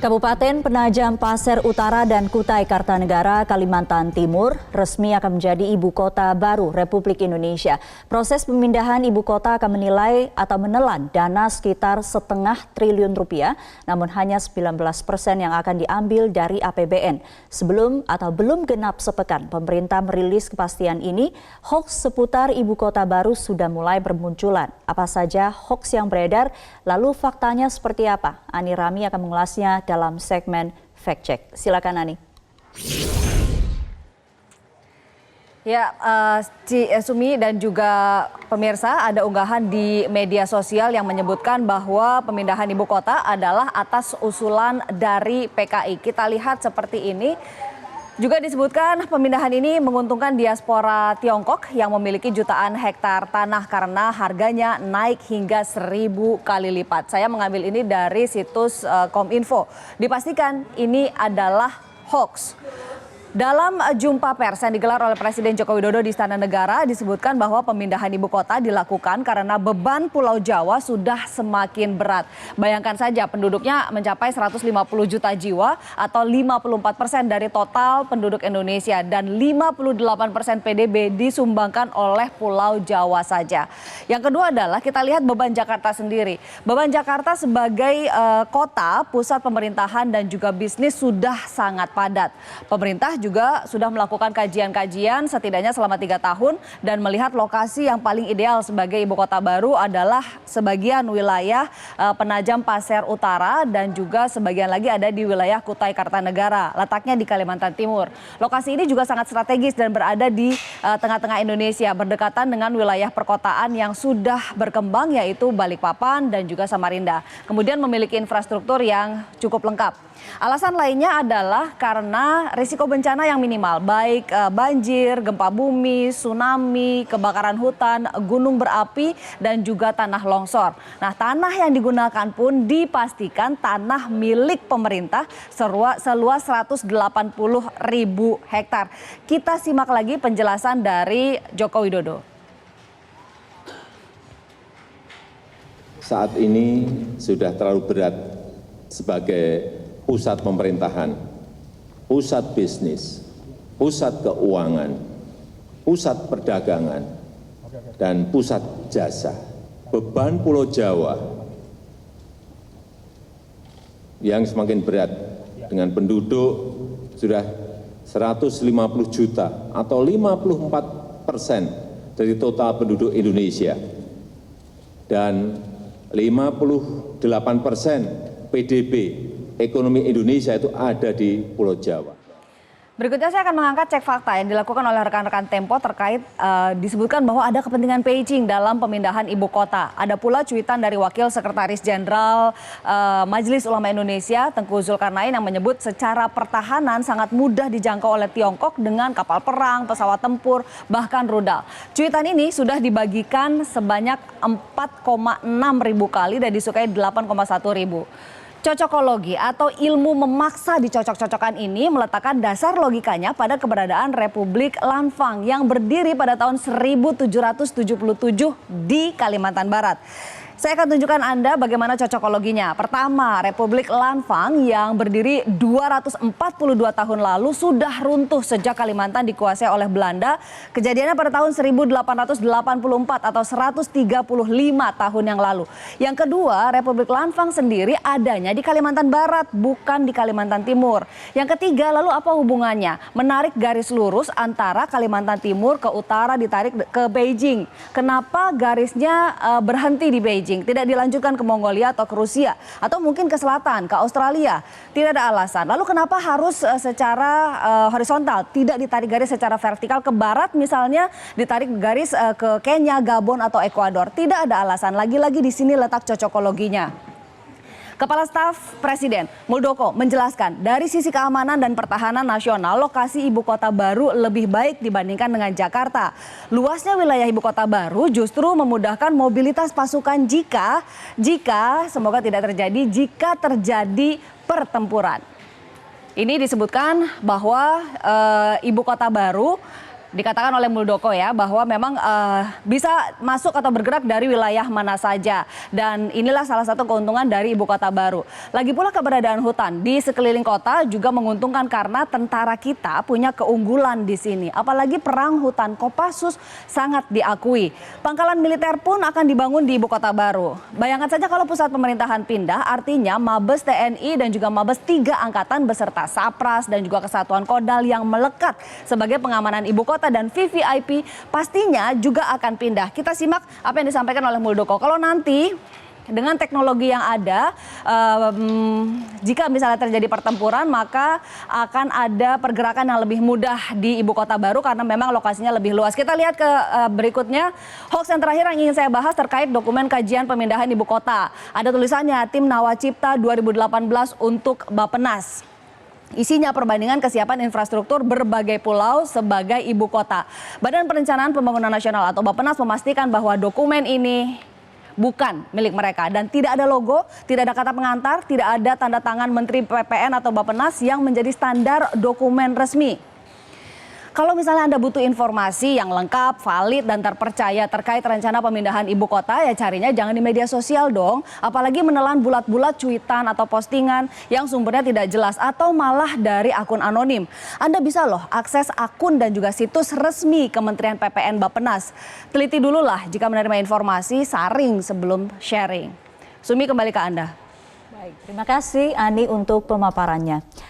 Kabupaten Penajam Pasir Utara dan Kutai Kartanegara, Kalimantan Timur resmi akan menjadi ibu kota baru Republik Indonesia. Proses pemindahan ibu kota akan menelan dana sekitar setengah triliun rupiah, namun hanya 19% yang akan diambil dari APBN. Belum genap sepekan, pemerintah merilis kepastian ini, hoax seputar ibu kota baru sudah mulai bermunculan. Apa saja hoax yang beredar, lalu faktanya seperti apa? Ani Rami akan mengulasnya dalam segmen Fact Check. Silakan Ani. Ya, Sumi dan juga pemirsa, ada unggahan di media sosial yang menyebutkan bahwa pemindahan ibu kota adalah atas usulan dari PKI. Kita lihat seperti ini. Juga disebutkan pemindahan ini menguntungkan diaspora Tiongkok yang memiliki jutaan hektar tanah karena harganya naik hingga 1000 kali lipat. Saya mengambil ini dari situs Kominfo. Dipastikan ini adalah hoax. Dalam jumpa pers yang digelar oleh Presiden Joko Widodo di Istana Negara disebutkan bahwa pemindahan ibu kota dilakukan karena beban Pulau Jawa sudah semakin berat. Bayangkan saja penduduknya mencapai 150 juta jiwa atau 54% dari total penduduk Indonesia dan 58% PDB disumbangkan oleh Pulau Jawa saja. Yang kedua adalah kita lihat beban Jakarta sendiri. Beban Jakarta sebagai kota, pusat pemerintahan dan juga bisnis sudah sangat padat. Pemerintah juga sudah melakukan kajian-kajian setidaknya selama 3 tahun dan melihat lokasi yang paling ideal sebagai ibu kota baru adalah sebagian wilayah Penajam Pasir Utara dan juga sebagian lagi ada di wilayah Kutai Kartanegara, letaknya di Kalimantan Timur. Lokasi ini juga sangat strategis dan berada di tengah-tengah Indonesia, berdekatan dengan wilayah perkotaan yang sudah berkembang yaitu Balikpapan dan juga Samarinda. Kemudian memiliki infrastruktur yang cukup lengkap. Alasan lainnya adalah karena risiko bencana yang minimal, baik banjir, gempa bumi, tsunami, kebakaran hutan, gunung berapi, dan juga tanah longsor. Nah, tanah yang digunakan pun dipastikan tanah milik pemerintah seluas 180.000 hektar. Kita simak lagi penjelasan dari Joko Widodo. Saat ini sudah terlalu berat sebagai pusat pemerintahan, pusat bisnis, pusat keuangan, pusat perdagangan, dan pusat jasa. Beban Pulau Jawa yang semakin berat dengan penduduk sudah 150 juta atau 54% dari total penduduk Indonesia dan 58% PDB ekonomi Indonesia itu ada di Pulau Jawa. Berikutnya saya akan mengangkat cek fakta yang dilakukan oleh rekan-rekan Tempo terkait disebutkan bahwa ada kepentingan Beijing dalam pemindahan ibu kota. Ada pula cuitan dari Wakil Sekretaris Jenderal Majelis Ulama Indonesia Tengku Zulkarnain yang menyebut secara pertahanan sangat mudah dijangkau oleh Tiongkok dengan kapal perang, pesawat tempur, bahkan rudal. Cuitan ini sudah dibagikan sebanyak 4,6 ribu kali dan disukai 8,1 ribu. Cocokologi atau ilmu memaksa dicocok-cocokkan ini meletakkan dasar logikanya pada keberadaan Republik Lanfang yang berdiri pada tahun 1777 di Kalimantan Barat. Saya akan tunjukkan Anda bagaimana cocokologinya. Pertama, Republik Lanfang yang berdiri 242 tahun lalu sudah runtuh sejak Kalimantan dikuasai oleh Belanda. Kejadiannya pada tahun 1884 atau 135 tahun yang lalu. Yang kedua, Republik Lanfang sendiri adanya di Kalimantan Barat, bukan di Kalimantan Timur. Yang ketiga, lalu apa hubungannya? Menarik garis lurus antara Kalimantan Timur ke utara ditarik ke Beijing. Kenapa garisnya berhenti di Beijing? Tidak dilanjutkan ke Mongolia atau ke Rusia atau mungkin ke selatan, ke Australia. Tidak ada alasan. Lalu kenapa harus secara horizontal, tidak ditarik garis secara vertikal ke barat misalnya, ditarik garis ke Kenya, Gabon atau Ekuador? Tidak ada alasan. Lagi-lagi di sini letak cocokologinya. Kepala Staf Presiden Muldoko menjelaskan dari sisi keamanan dan pertahanan nasional lokasi ibu kota baru lebih baik dibandingkan dengan Jakarta. Luasnya wilayah ibu kota baru justru memudahkan mobilitas pasukan jika semoga tidak terjadi jika terjadi pertempuran. Ini disebutkan bahwa ibu kota baru dikatakan oleh Muldoko ya bahwa memang bisa masuk atau bergerak dari wilayah mana saja, dan inilah salah satu keuntungan dari ibu kota baru. Lagi pula keberadaan hutan di sekeliling kota juga menguntungkan karena tentara kita punya keunggulan di sini, apalagi perang hutan Kopassus sangat diakui. Pangkalan militer pun akan dibangun di ibu kota baru. Bayangkan saja kalau pusat pemerintahan pindah, artinya Mabes TNI dan juga Mabes 3 angkatan beserta Sapras dan juga Kesatuan Kodal yang melekat sebagai pengamanan ibu kota dan VVIP pastinya juga akan pindah. Kita simak apa yang disampaikan oleh Muldoko. Kalau nanti dengan teknologi yang ada, jika misalnya terjadi pertempuran, maka akan ada pergerakan yang lebih mudah di ibu kota baru karena memang lokasinya lebih luas. Kita lihat ke berikutnya, hoax yang terakhir yang ingin saya bahas terkait dokumen kajian pemindahan ibu kota. Ada tulisannya Tim Nawacipta 2018 untuk Bappenas. Isinya perbandingan kesiapan infrastruktur berbagai pulau sebagai ibu kota. Badan Perencanaan Pembangunan Nasional atau Bappenas memastikan bahwa dokumen ini bukan milik mereka dan tidak ada logo, tidak ada kata pengantar, tidak ada tanda tangan Menteri PPN atau Bappenas yang menjadi standar dokumen resmi. Kalau misalnya Anda butuh informasi yang lengkap, valid, dan terpercaya terkait rencana pemindahan ibu kota, ya carinya jangan di media sosial dong. Apalagi menelan bulat-bulat cuitan atau postingan yang sumbernya tidak jelas atau malah dari akun anonim. Anda bisa loh akses akun dan juga situs resmi Kementerian PPN Bappenas. Teliti dulu lah jika menerima informasi, saring sebelum sharing. Sumi, kembali ke Anda. Baik, terima kasih Ani untuk pemaparannya.